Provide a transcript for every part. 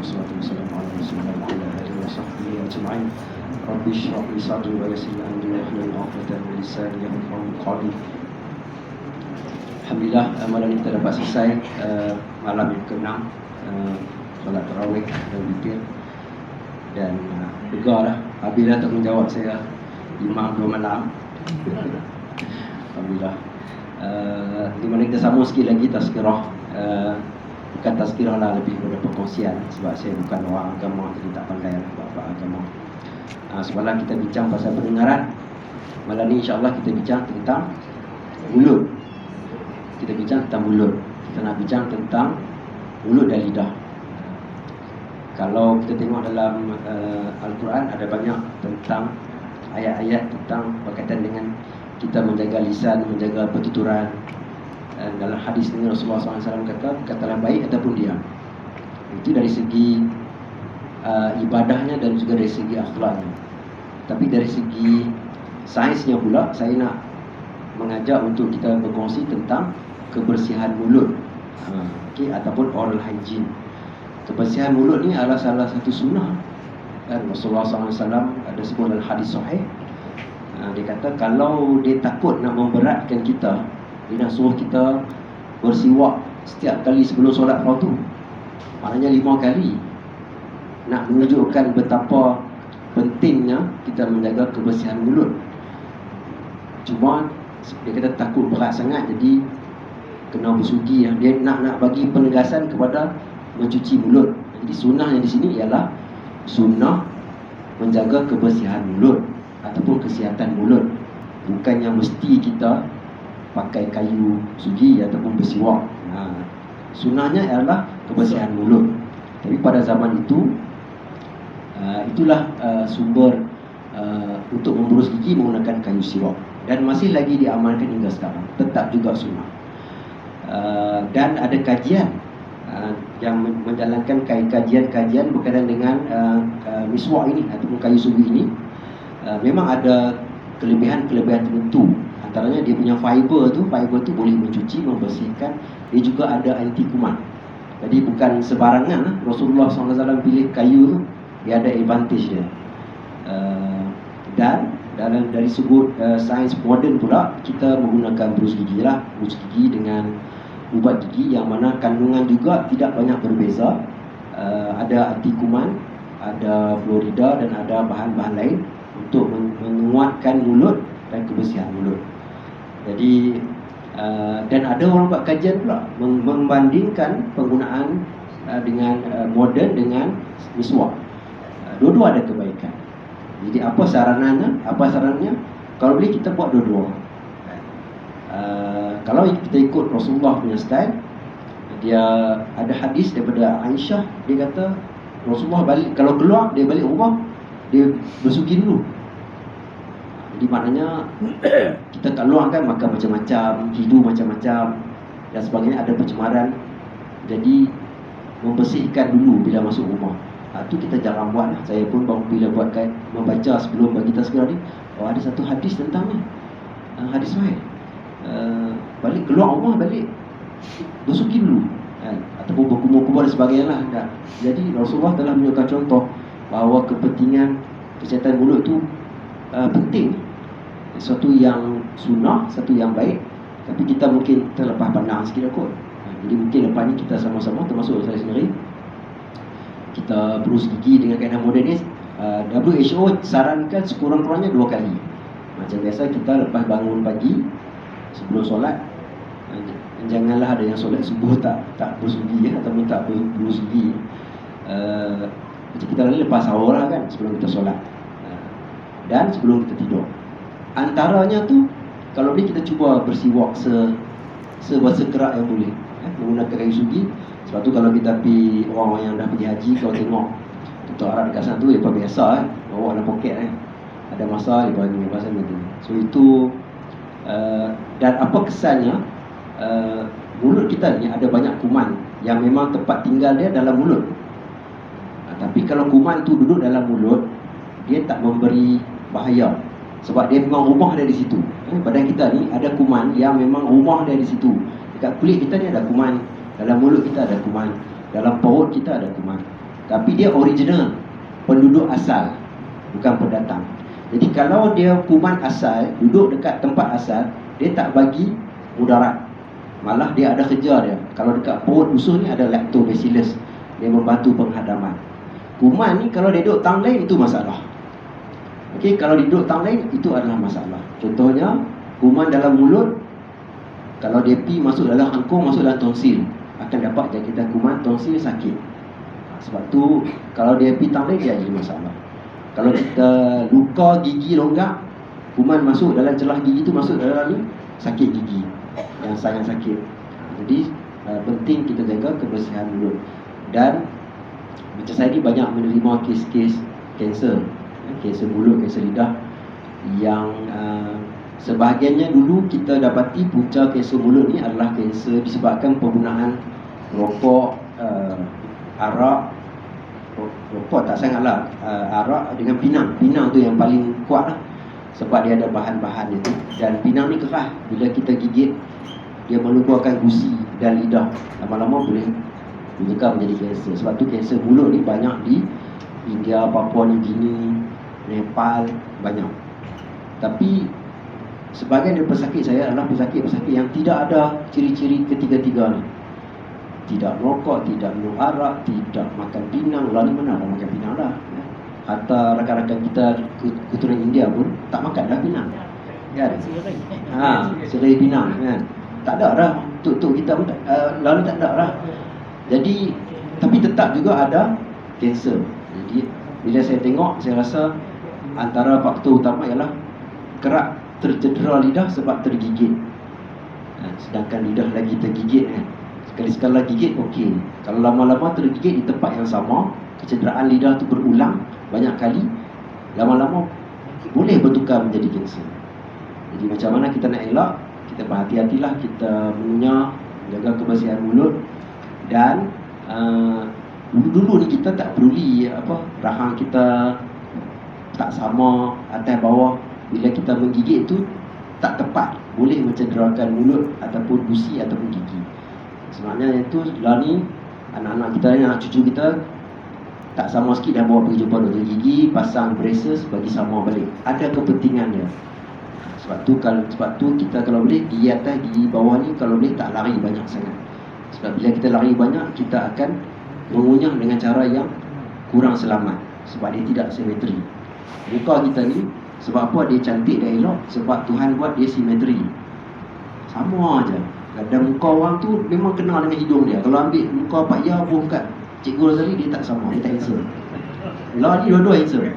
wassalatu wassalamu ala rasulillah wa ala alihi wa sahbihi ajma'in. Rabbi shrah li sadri wa yassir li amri wahlul 'uqdatam min lisani yafqahu qawli. Alhamdulillah, malam ini kita dapat selesai malam yang ke-6, solat tarawih dan witir. Dan lega lah, habislah tanggungjawab saya imam 2 malam. Alhamdulillah. Di mana kita sambung sikit lagi tazkirah. Bukan tazkirah lah, lebih pada perkongsian. Sebab saya bukan orang agama, jadi tak pandai lah bab agama. Semalam kita bincang pasal pendengaran. Malam ni insyaAllah kita bincang tentang mulut. Kita bincang tentang mulut. Kita nak bincang tentang mulut dan lidah. Kalau kita tengok dalam Al-Quran, ada banyak tentang ayat-ayat tentang berkaitan dengan kita menjaga lisan, menjaga pertuturan. Dalam hadis ini Rasulullah SAW kata, katalah baik ataupun diam. Itu dari segi ibadahnya dan juga dari segi akhlaknya. Tapi dari segi sainsnya pula, saya nak mengajak untuk kita berkongsi tentang kebersihan mulut, ataupun oral hygiene. Kebersihan mulut ni adalah salah satu sunnah. Rasulullah SAW ada sebut dalam hadis sahih. Dia kata kalau dia takut nak memberatkan kita, dia nak suruh kita bersiwak setiap kali sebelum solat fardu. Maknanya 5 kali. Nak menunjukkan betapa pentingnya kita menjaga kebersihan mulut. Cuma dia kata takut berat sangat, jadi kena bersugi. Dia nak bagi penegasan kepada mencuci mulut. Jadi sunnah yang di sini ialah sunnah menjaga kebersihan mulut ataupun kesihatan mulut. Bukannya mesti kita pakai kayu sugi ataupun bersiwak. Sunnahnya ialah kebersihan mulut. Tapi pada zaman itu, itulah sumber untuk memburus gigi menggunakan kayu siwak. Dan masih lagi diamalkan hingga sekarang. Tetap juga sunnah. Dan ada kajian yang menjalankan kajian-kajian berkaitan dengan miswak ini ataupun kayu sugi ini. Memang ada kelebihan-kelebihan tertentu. Antaranya dia punya fiber tu boleh mencuci, membersihkan. Dia juga ada anti kuman. Jadi bukan sebarangan Rasulullah SAW pilih kayu tu, dia ada advantage dia. Dan dari sudut sains moden pula, kita menggunakan brus gigi lah. Brus gigi dengan ubat gigi yang mana kandungan juga tidak banyak berbeza. Ada anti kuman, ada fluorida dan ada bahan-bahan lain untuk menguatkan mulut dan kebersihan mulut. Jadi dan ada orang buat kajian pula membandingkan penggunaan dengan moden dengan miswak. Dua-dua ada kebaikan. Jadi apa sarannya? Kalau boleh kita buat dua-dua. Kalau kita ikut Rasulullah punya style, dia ada hadis daripada Aisyah, dia kata Rasulullah kalau keluar, dia balik rumah, dia bersugi dulu. Jadi maknanya kita kat luar kan makan macam-macam, tidur macam-macam dan sebagainya, ada pencemaran. Jadi membersihkan dulu bila masuk rumah. Itu kita jarang buat lah. Saya pun bila membaca sebelum bagi tazkirah ni, ada satu hadis tentang ni, hadis sahih. Balik keluar rumah, balik bersugi dulu, ataupun berkumur-kumur dan sebagainya lah. Jadi Rasulullah telah menunjukkan contoh bahawa kepentingan kesihatan mulut tu penting. Satu yang sunnah, satu yang baik. Tapi kita mungkin terlepas pandang sikit kot. Jadi mungkin lepas ni kita sama-sama, termasuk saya sendiri, kita berus gigi dengan kaedah moden ni. WHO sarankan sekurang-kurangnya 2 kali. Macam biasa kita lepas bangun pagi sebelum solat, janganlah ada yang solat subuh tak berus gigi ataupun tak berus gigi. Macam kita lepas sahur lah kan, sebelum kita solat dan sebelum kita tidur. Antaranya tu, kalau boleh kita cuba bersiwak sekerak yang boleh, menggunakan kayu sugi. Sebab tu kalau kita pergi, orang-orang yang dah pergi haji, kalau tengok tutor Arab dekat sana tu, dia biasa bawa dalam poket ada masa dia bagi pasal macam ni. So itu dan apa kesannya, mulut kita ni ada banyak kuman yang memang tempat tinggal dia dalam mulut. Tapi kalau kuman tu duduk dalam mulut, dia tak memberi bahaya. Sebab dia memang rumah dia di situ. Badan kita ni ada kuman yang memang rumah dia di situ. Dekat kulit kita ni ada kuman, dalam mulut kita ada kuman, dalam perut kita ada kuman. tapi dia original, penduduk asal, bukan pendatang. Jadi kalau dia kuman asal, duduk dekat tempat asal, dia tak bagi mudarat, malah dia ada kerja dia. Kalau dekat perut usus ni ada lactobacillus, dia membantu penghadaman. Kuman ni kalau dia duduk tang lain, itu masalah. Okey, kalau dia duduk tang lain, itu adalah masalah. Contohnya, kuman dalam mulut, kalau dia pergi masuk dalam kangkung, masuk dalam tonsil, akan dapat jangkitan kuman, tonsil sakit. Sebab tu kalau dia pergi tang lain, dia jadi masalah. Kalau kita luka gigi longgak, kuman masuk dalam celah gigi tu, masuk dalam ni, sakit gigi, yang sangat sakit. Jadi penting kita jaga kebersihan mulut. Dan macam saya ni banyak menerima kes-kes kanser, kanser mulut, kanser lidah, yang sebahagiannya dulu kita dapati punca kanser mulut ni adalah kanser disebabkan penggunaan rokok, arak. Rokok tak sangatlah, arak dengan pinang. Pinang tu yang paling kuat lah, sebab dia ada bahan-bahan itu. Dan pinang ni keras, bila kita gigit, dia meluburkan gusi dan lidah, lama-lama boleh menyebabkan menjadi kanser. Sebab tu kanser mulut ni banyak di India, Papua New Guinea, Nepal, banyak. Tapi sebahagian dari pesakit saya adalah pesakit-pesakit yang tidak ada ciri-ciri ketiga-tiga ni. Tidak merokok, tidak minum arak, tidak makan pinang. Lalu mana orang makan pinang dah, ya? Hatta rakan-rakan kita keturunan India pun tak makan dah pinang, kan? Serai pinang, kan? Tak ada dah. Tuk-tuk kita pun lalu tak ada dah. Jadi, tapi tetap juga ada kanser. Jadi, bila saya tengok, saya rasa antara faktor utama ialah kerap tercedera lidah sebab tergigit. Sedangkan lidah lagi tergigit, kan? Sekali-sekala gigit okey. Kalau lama-lama tergigit di tempat yang sama, kecederaan lidah tu berulang banyak kali, lama-lama boleh bertukar menjadi kanser. Jadi macam mana kita nak elak? Kita berhati-hatilah, kita mengunyah, jaga kebersihan mulut. Dan dulu ni kita tak peduli rahang kita tak sama, atas bawah. Bila kita menggigit tu tak tepat, boleh mencederakan mulut ataupun gusi ataupun gigi. Sebenarnya itu lah ni, anak-anak kita ni, anak cucu kita tak sama sikit dah bawa pergi jumpa doktor gigi, pasang braces, bagi sama balik. Ada kepentingan dia. Sebab tu kita kalau boleh di atas, di bawah ni kalau boleh tak lari banyak sangat. Sebab bila kita lari banyak, kita akan mengunyah dengan cara yang kurang selamat, sebab dia tidak simetri. Muka kita ni, sebab apa dia cantik dan elok? Sebab Tuhan buat dia simetri. Sama aja. Dan muka orang tu memang kenal dengan hidung dia. Kalau ambil muka Pak Ya pun kat Cikgu Razali, dia tak sama, dia tak handsome. Lah ni dua-dua handsome.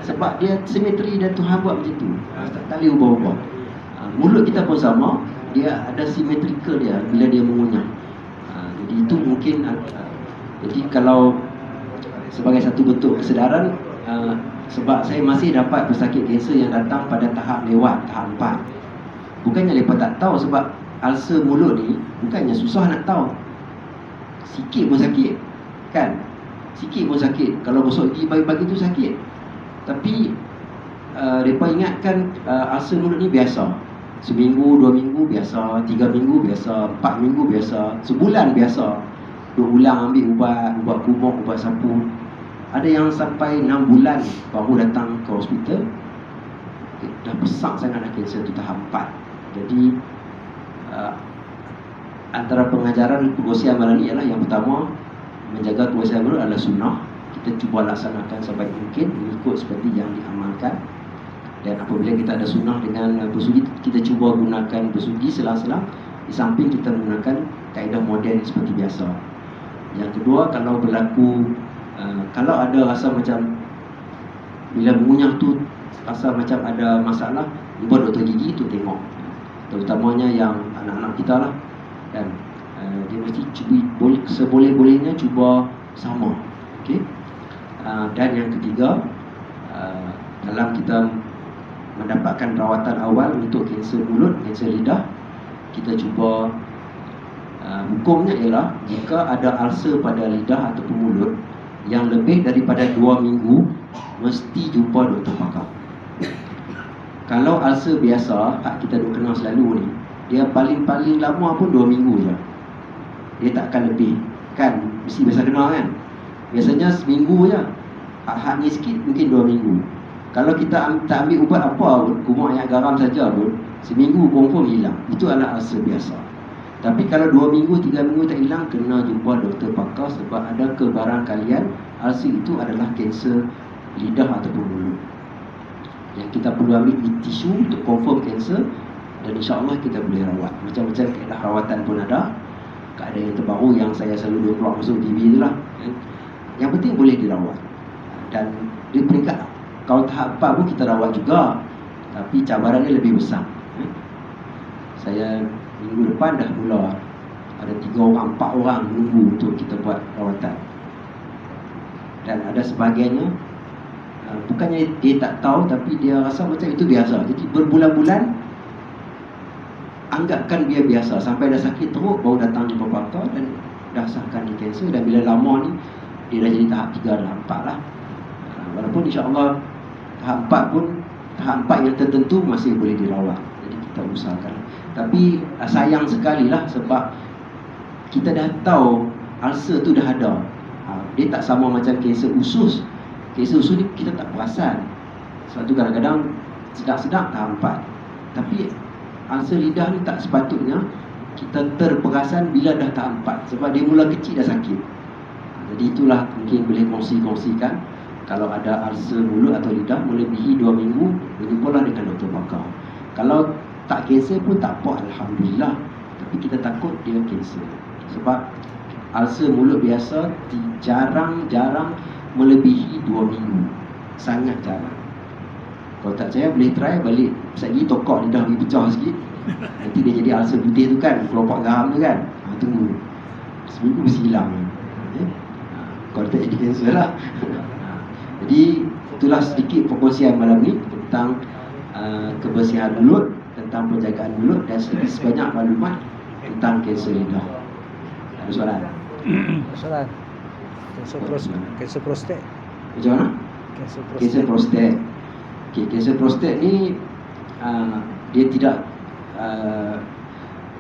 Sebab dia simetri dan Tuhan buat macam tu. Tak boleh ubah-ubah. Mulut kita pun sama, dia ada simetrikal dia bila dia mengunyah. Jadi itu mungkin jadi kalau sebagai satu bentuk kesedaran, sebab saya masih dapat pesakit kanser yang datang pada tahap lewat, tahap 4. Bukannya mereka tak tahu, sebab ulcer mulut ni bukannya susah nak tahu. Sikit pun sakit, kan? Sikit pun sakit. Kalau gosok gigi pagi-pagi tu sakit. Tapi mereka ingatkan ulcer mulut ni biasa. Seminggu, 2 minggu biasa, 3 minggu biasa, 4 minggu biasa, sebulan biasa. 2 ulang ambil ubat kumur, ubat sapu. Ada yang sampai 6 bulan baru datang ke hospital. Dah besar sangat dah kanser tu, tahap 4. Jadi antara pengajaran kebersihan malam ni ialah yang pertama, menjaga kebersihan mulut adalah sunnah. Kita cuba laksanakan sebaik mungkin mengikut seperti yang diamalkan. Dan apabila kita ada sunnah dengan bersugi, kita cuba gunakan bersugi selang-selang, di samping kita menggunakan kaedah moden seperti biasa. Yang kedua, kalau berlaku kalau ada rasa macam bila mengunyah tu rasa macam ada masalah, jumpa doktor gigi tu tengok. Terutamanya yang anak-anak kita lah. Dan dia mesti cuba, seboleh-bolehnya cuba sama. Okay? Dan yang ketiga, dalam kita mendapatkan rawatan awal untuk kanser mulut, kanser lidah, kita cuba hukumnya ialah jika ada ulcer pada lidah ataupun mulut yang lebih daripada 2 minggu, mesti jumpa doktor pakar. Kalau ulcer biasa, hak kita duk kenal selalu ni, dia paling lama pun 2 minggu je. Dia tak akan lebih, kan? Mesti biasa kenal, kan? Biasanya seminggu je. Hak-hak ni sikit mungkin 2 minggu. Kalau kita tak ambil ubat apa pun, kumur air garam saja pun, seminggu confirm hilang. Itu adalah ulcer biasa. Tapi kalau 2 minggu, 3 minggu tak hilang, kena jumpa doktor pakar, sebab ada kebarangkalian ulcer itu adalah kanser lidah ataupun mulut. Yang kita perlu ambil tisu untuk confirm kanser, dan insya-Allah kita boleh rawat. Macam-macam kaedah rawatan pun ada. Keadaan yang terbaru yang saya selalu keluar masuk TV itulah. Yang penting boleh dirawat. Dan di peringkat kalau tahap 4 pun kita rawat juga, tapi cabarannya lebih besar. Saya minggu depan dah mula ada 3 orang, 4 orang menunggu untuk kita buat rawatan. Dan ada sebahagiannya bukannya dia tak tahu, tapi dia rasa macam itu biasa. Jadi berbulan-bulan anggapkan dia biasa, sampai dah sakit teruk baru datang jumpa pakar dan dah sahkan dia kanser. Dan bila lama ni dia dah jadi tahap 3 dan 4 lah. Walaupun insya-Allah tahap 4 pun, tahap 4 yang tertentu masih boleh dirawat. Jadi kita usahakan. Tapi sayang sekali lah, sebab kita dah tahu ulcer tu dah ada. Dia tak sama macam kanser usus. Kanser usus ni kita tak perasan. Sebab tu kadang-kadang sedap-sedap tahap 4. Tapi ulcer lidah ni tak sepatutnya kita terperasan bila dah tahap 4. Sebab dia mula kecil dah sakit. Jadi itulah mungkin boleh kongsikan. Kalau ada ulcer mulut atau lidah melebihi 2 minggu, berjumpalah dengan doktor pakar. Kalau tak kanser pun tak apa, Alhamdulillah. Tapi kita takut dia kanser. Sebab ulcer mulut biasa jarang-jarang melebihi 2 minggu. Sangat jarang. Kalau tak percaya boleh try balik sekejap lagi tokok lidah pergi pecah sikit. Nanti dia jadi ulcer putih tu kan, kelopak garam tu kan. Tunggu seminggu mesti hilang. Kalau tak jadi kanser lah. Jadi itulah sedikit perkongsian malam ni tentang kebersihan mulut, tentang penjagaan mulut, dan sedikit sebanyak maklumat tentang kanser lidah. Ada soalan? Soalan. Kanser prostat. Macam mana? Kanser prostat. Okey, kanser prostat ni dia tidak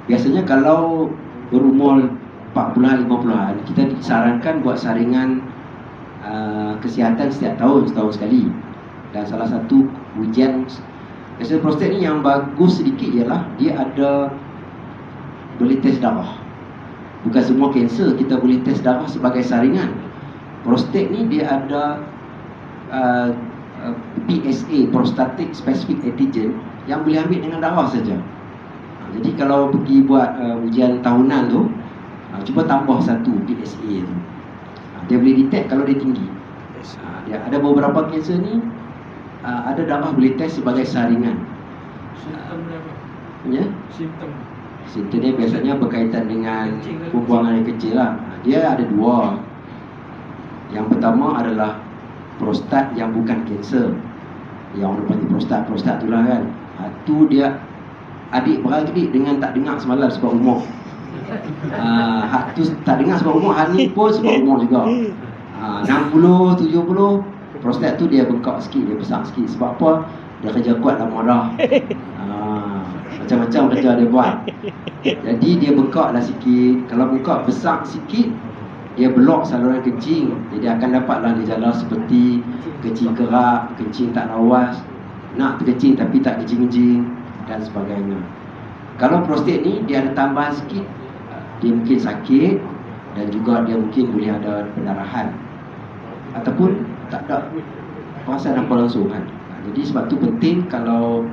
biasanya kalau berumur 40-an, 50-an, kita disarankan buat saringan kesihatan setiap tahun, setahun sekali. Dan salah satu ujian kanser prostat ni yang bagus sedikit ialah dia ada boleh test darah. Bukan semua kanser kita boleh test darah sebagai saringan. Prostat ni dia ada PSA, Prostatic Specific Antigen, yang boleh ambil dengan darah saja. Jadi kalau pergi buat ujian tahunan tu, cuba tambah satu PSA tu. Dia boleh detect kalau dia tinggi. Dia ada beberapa kanser ni ada darah boleh test sebagai saringan. Simptom dia apa? Ya? Simptom dia biasanya berkaitan dengan pembuangan air kecil lah. Dia ada 2. Yang pertama adalah prostat yang bukan kanser. Yang orang panggil prostat tu lah kan. Tu dia adik-beradik dengan tak dengar semalam sebab umur. Hak tu tak dengar sebab umur, hak ni pun sebab umur juga. 60, 70, prostat tu dia bengkak sikit, dia besar sikit. Sebab apa? Dia kerja kuat lama dah. Macam-macam kerja dia buat. Jadi dia bengkak lah sikit. Kalau bengkak besar sikit, dia blok saluran kencing. Jadi akan dapatlah gejala seperti kencing kerak, kencing tak lawas, nak terkencing tapi tak kencing-kencing, dan sebagainya. Kalau prostat ni dia ada tambahan sikit, dia mungkin sakit, dan juga dia mungkin boleh ada pendarahan ataupun tak ada perasaan apa langsung kan. Jadi sebab tu penting kalau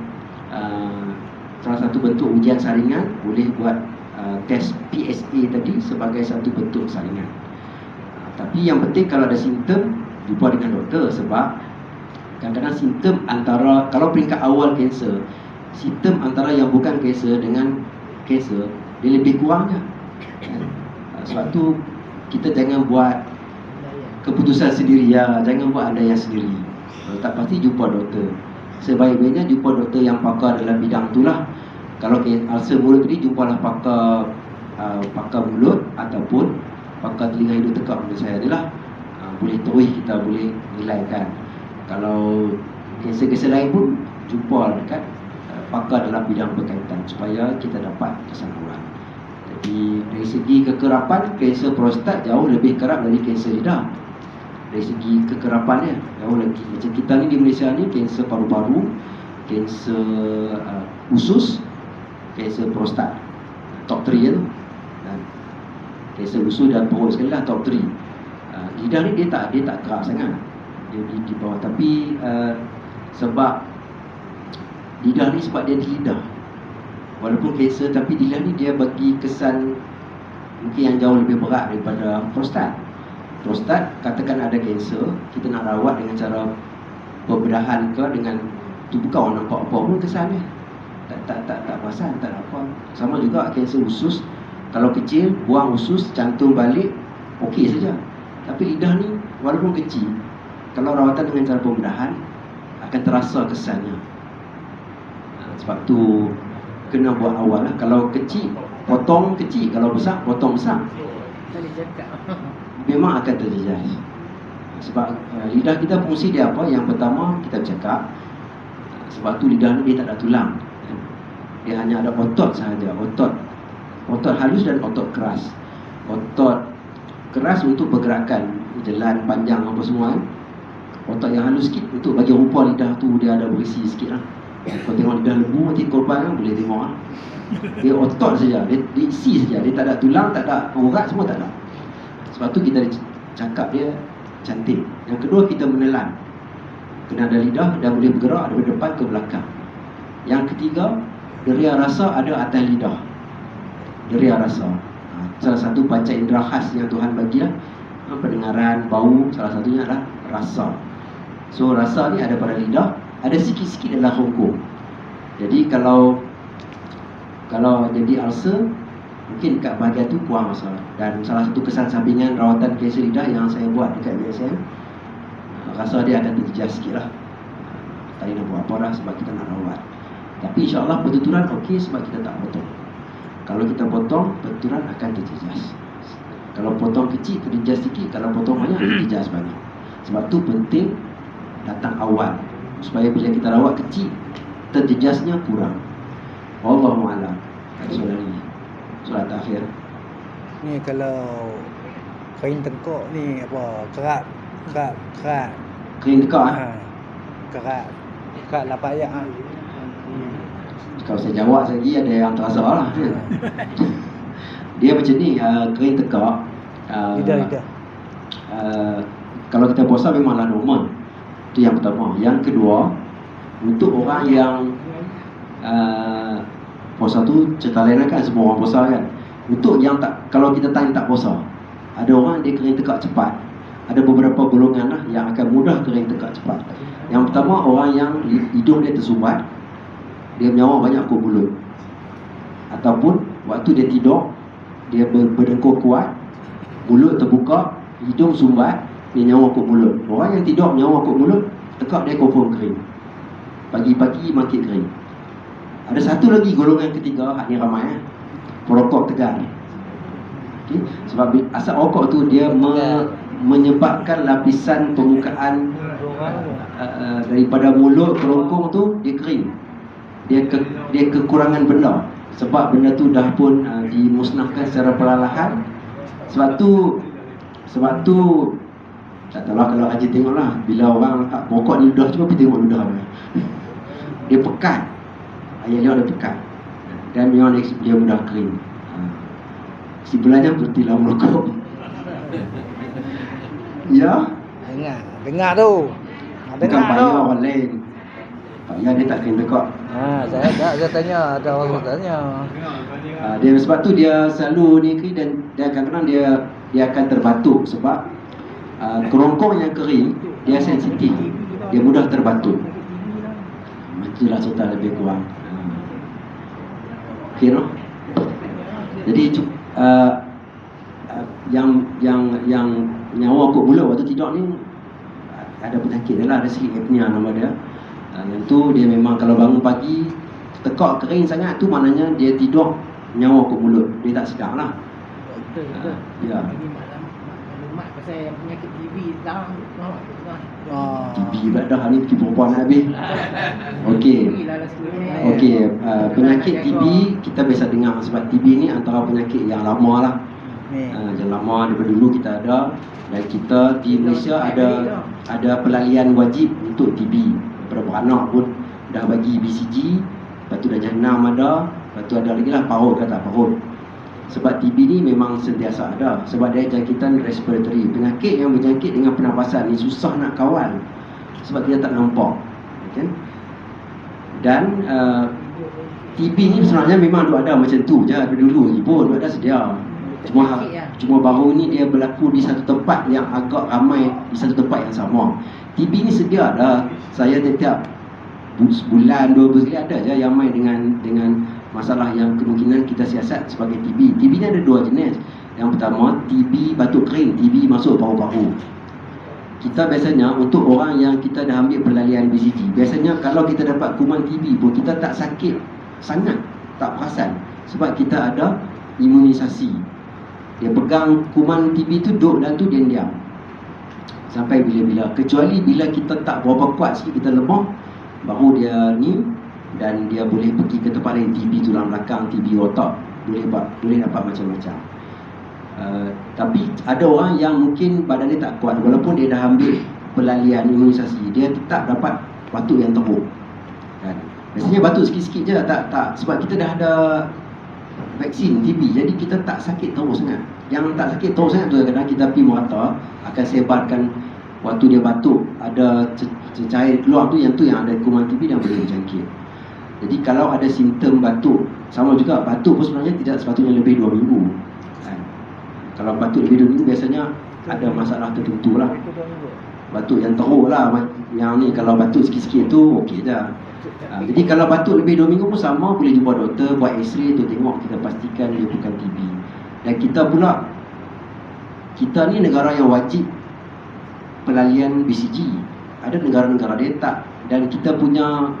salah satu bentuk ujian saringan boleh buat test PSA tadi sebagai satu bentuk saringan. Tapi yang penting kalau ada simptom, jumpa dengan doktor. Sebab kadang-kadang simptom antara, kalau peringkat awal kanser, simptom antara yang bukan kanser dengan kanser, dia lebih kurangnya. Sebab tu kita jangan buat keputusan sendiri ya, jangan buat andaian sendiri. Kalau tak pasti jumpa doktor. Sebaik-baiknya jumpa doktor yang pakar dalam bidang itulah. Kalau ulcer mulut tadi, jumpalah pakar mulut ataupun pakar telinga hidung tekak menurut saya adalah boleh terus kita boleh nilaikan. Kalau kanser-kanser lain pun jumpa dekat pakar dalam bidang berkaitan supaya kita dapat kesimpulan. Jadi dari segi kekerapan, kanser prostat jauh lebih kerap dari kanser lidah. dari segi kekerapan dia jauh lagi. Macam kita ni di Malaysia ni, kanser paru-paru, kanser usus, kanser prostat, top 3 tu. Kanser usus dan perut sekali lah, top 3. Lidah ni dia tak kerap sangat, dia di bawah. Tapi sebab lidah ni, sebab dia di lidah, walaupun kanser tapi lidah ni dia bagi kesan mungkin yang jauh lebih berat daripada prostat. Prostat, katakan ada kanser, kita nak rawat dengan cara pembedahan ke, dengan tu bukan orang nampak apa pun kesannya. Tak perasan, tak ada apa. Sama juga kanser usus, kalau kecil, buang usus, cantum balik, okey saja. Tapi lidah ni, walaupun kecil, kalau rawatan dengan cara pembedahan, akan terasa kesannya. Sebab tu kena buat awal lah. Kalau kecil, potong kecil. Kalau besar, potong besar. Memang akan terjejas. Sebab lidah kita fungsi dia apa? Yang pertama, kita bercakap. Sebab tu lidah ni dia tak ada tulang. Dia hanya ada otot sahaja. Otot halus dan otot keras. Otot keras untuk pergerakan jalan panjang apa semua kan. Otot yang halus sikit untuk bagi rupa lidah tu dia ada berisi sikit lah. Kau tengok lidah lembu nanti korban kan, boleh tengok lah. Dia otot saja, dia isi saja. Dia tak ada tulang, tak ada urat, semua tak ada. Sebab tu kita cakap dia cantik. Yang kedua, kita menelan. Kena ada lidah dan boleh bergerak dari depan ke belakang. Yang ketiga, deria rasa ada atas lidah. Deria rasa, salah satu panca indera khas yang Tuhan bagilah. Pendengaran, bau, salah satunya adalah rasa. So rasa ni ada pada lidah, ada sikit-sikit dalam hongkong. Jadi kalau jadi ulcer, mungkin kat bahagian tu kurang masalah. Dan salah satu kesan sampingan rawatan kanser lidah yang saya buat dekat USM, rasa dia akan terjejas sikit lah. Tak nak buat apa dah sebab kita nak rawat. Tapi insyaAllah pertuturan okey sebab kita tak potong. Kalau kita potong, pertuturan akan terjejas. Kalau potong kecil, terjejas sikit. Kalau potong banyak, terjejas banyak. Sebab tu penting datang awal, supaya bila kita rawat kecil, terjejasnya kurang. Wallahu'alam. Solat akhir. Ni kalau kain tengkok ni apa? Kerat. Kering tekak Kerat 8 ayat ah. Kalau saya jawab lagi ada yang terasa lah. Dia macam ni, kering tekak. Lidah. Kalau kita puasa memanglah normal. Itu yang pertama. Yang kedua, untuk orang yang puasa tu cerita lain kan, semua orang puasa kan. Untuk yang tak, kalau kita tanya tak puasa, ada orang dia kering tekak cepat. Ada beberapa golongan lah yang akan mudah kering tekak cepat. Yang pertama, orang yang hidung dia tersumbat, dia menyawa banyak ke mulut. Ataupun waktu dia tidur, dia berdengkur kuat, mulut terbuka, hidung sumbat, dia nyawa ke mulut. Orang yang tidur menyawa ke mulut, tekak dia confirm kering. Pagi-pagi makin kering. Ada satu lagi golongan ketiga, hak ni ramai perokok tegar. Okay? Sebab asap rokok tu dia menyebabkan lapisan permukaan daripada mulut kerongkong tu dia kering. Dia kekurangan benda. Sebab benda tu dah pun dimusnahkan secara perlahan. Sebab tu tak tahulah kalau Haji tengoklah, bila orang letak pokok di ludah, cuba pergi tengok ludah dia pekat. Ayat dia pekat. Dan memang dia mudah kering. Sebelahnya bertilah merokok. Ya. Dengar tu. Bukan payah orang lain. Payah dia tak kering tekak. Saya tanya, ada orang tanya. Dia sebab tu dia selalu ni kering dan kadang-kadang dia akan terbatuk sebab kerongkong yang kering dia sensitif. Dia mudah terbatuk. Itulah cerita lebih kurang. Okey no? Jadi yang nyawa kot mulut waktu tidur ni ada penyakit dia lah, ada sleep apnea nama dia. Yang tu dia memang kalau bangun pagi tekak kering sangat, tu maknanya dia tidur nyawa kot mulut, dia tak sedar lah. Betul. Ya. Ini maklumat pasal yang penyakit TB sekarang. TB pula dah ni perempuan habis. Okey. Penyakit TB kita biasa dengar sebab TB ni antara penyakit yang lama lah. Yang lama daripada dulu kita ada. Dan kita di Malaysia ada pelalian wajib untuk TB. Beberapa anak pun dah bagi BCG, lepas tu dah jenam ada, lepas tu ada lagi lah PAHOD kata PAHOD. Sebab TB ni memang sentiasa ada. Sebab dia jangkitan respiratory. Penyakit yang berjangkit dengan pernafasan ni susah nak kawal sebab kita tak nampak, okay? Dan TB ni sebenarnya memang ada macam tu je. Dulu lagi pun ada sedia. Cuma baru ni dia berlaku di satu tempat yang agak ramai di satu tempat yang sama. TB ni sedia dah. Saya setiap sebulan 2 bulan sekali ada je yang main dengan masalah yang kemungkinan kita siasat sebagai TB. TB ni ada 2 jenis. Yang pertama TB batuk kering, TB masuk paru-paru. Kita biasanya untuk orang yang kita dah ambil pelalian BCG, biasanya kalau kita dapat kuman TB pun kita tak sakit sangat, tak perasan sebab kita ada imunisasi. Dia pegang kuman TB tu duduk dalam tu dia diam sampai bila-bila. Kecuali bila kita tak berapa kuat sikit, kita lemah, baru dia ni dan dia boleh pergi ke tempat lain. TB tulang belakang, TB otak, boleh dapat macam-macam. Tapi ada orang yang mungkin badan dia tak kuat, walaupun dia dah ambil pelalian imunisasi, dia tetap dapat batuk yang teruk. Kan? Biasanya batuk sikit-sikit je, tak sebab kita dah ada vaksin TB, jadi kita tak sakit teruk sangat. Yang tak sakit teruk sangat tu kadang kita pergi merata akan sebarkan waktu dia batuk, ada cair keluar tu yang ada kuman TB dan boleh berjangkit. Jadi kalau ada simptom batuk, sama juga batuk pun sebenarnya tidak sepatutnya lebih 2 minggu. Kan? Kalau batuk lebih 2 minggu biasanya ada masalah tertentu lah. Batuk yang teruk lah. Yang ni kalau batuk sikit-sikit tu okey je. Jadi kalau batuk lebih 2 minggu pun sama, boleh jumpa doktor, buat x-ray tu, tengok, kita pastikan dia bukan TB. Dan kita pula, kita ni negara yang wajib pelalian BCG. Ada negara-negara dia tak. Dan kita punya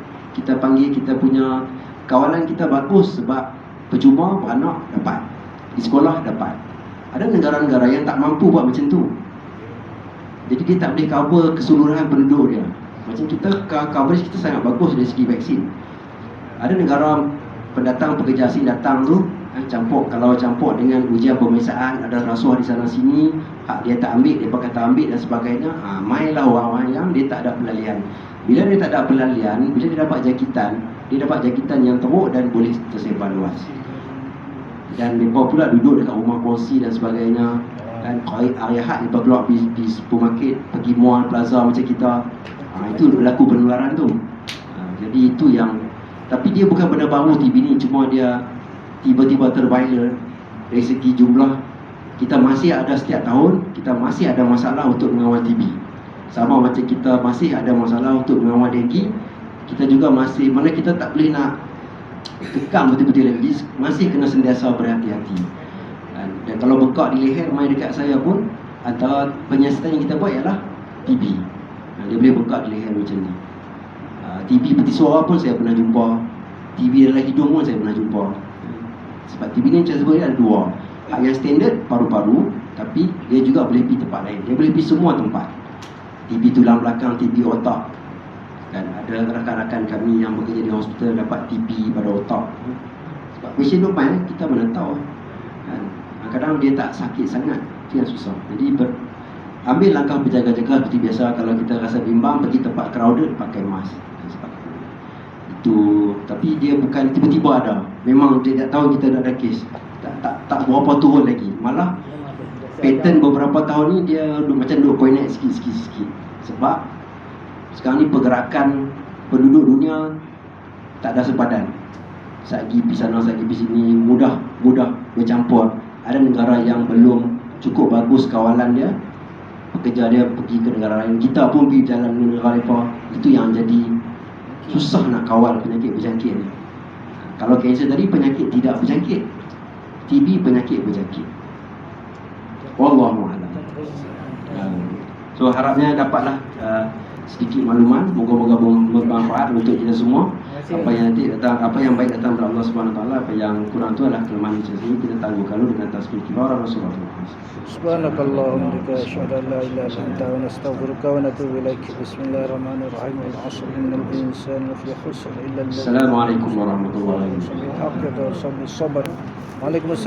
kawalan kita bagus sebab percuma beranak dapat, di sekolah dapat. Ada negara-negara yang tak mampu buat macam tu, jadi dia tak boleh cover keseluruhan penduduk dia. Macam kita, coverage kita sangat bagus dari segi vaksin. Ada negara pendatang pekerja asing datang tu, kalau campur dengan ujian pemeriksaan, ada rasuah di sana sini, hak dia tak ambil, dia kata ambil dan sebagainya. Mainlah orang-orang yang dia tak ada pelalian. Bila dia tak ada pelalian, bila dia dapat jangkitan yang teruk dan boleh tersebar luas. Dan mereka pula duduk dekat rumah kongsi dan sebagainya. Dan hari Ahad mereka keluar pergi supermarket, pergi mall, plaza macam kita. Itu berlaku penularan tu. Jadi itu yang, tapi dia bukan benda baru TB ni, cuma dia tiba-tiba terviral. Dari segi jumlah, kita masih ada setiap tahun, kita masih ada masalah untuk mengawal TB. Sama macam kita masih ada masalah untuk mengawal denggi, kita juga masih, mana kita tak boleh nak tekam betul-betul lagi, masih kena sentiasa berhati-hati. Dan kalau bekak di leher main dekat saya pun, antara penyiasatan yang kita buat ialah TB. Dia boleh bekak di leher macam ni. TB peti suara pun saya pernah jumpa, TB dalam hidung pun saya pernah jumpa. Sebab TB ni macam sebut ada 2. Hak yang standard paru-paru, tapi dia juga boleh pergi tempat lain. Dia boleh pergi semua tempat. TB tulang belakang, TB otak. Dan ada rakan-rakan kami yang bekerja di hospital dapat TB pada otak. Sebab patient duk main, kita mana tahu. Kadang dia tak sakit sangat, itu yang susah. Jadi ambil langkah berjaga-jaga seperti biasa. Kalau kita rasa bimbang, pergi tempat crowded, pakai mask. Itu, tapi dia bukan tiba-tiba ada. Memang dia tak tahu kita ada kes. Tak berapa turun lagi. Malah pattern beberapa tahun ni dia macam duk naik sikit. Sebab sekarang ni pergerakan penduduk dunia tak ada sepadan. Sagi pergi sana, sagi pergi sini, mudah bercampur. Ada negara yang belum cukup bagus kawalan dia, pekerja dia pergi ke negara lain. Kita pun pergi jalan ke negara lain. Itu yang jadi susah nak kawal penyakit berjangkit ni. Kalau kanser tadi penyakit tidak berjangkit, TB penyakit berjangkit. Wallahu a'lam. So harapnya dapatlah sedikit makluman, moga-moga bermanfaat untuk kita semua. Apa yang baik datang dari Allah Subhanahu Wa Taala, apa yang kurang tu adalah kelemahan kita sendiri. Kita tangguh kalau dengan tasbih kibara Rasulullah. Subhanakallahumma wa bihamdika asyhadu an la ilaha illa anta wa nastaghfiruka wa natubu ilaik. Bismillahirrahmanirrahim. Al-'asr innal insana lafi khusr illa alladhina. Assalamualaikum warahmatullahi wabarakatuh. Waalaikumsalam.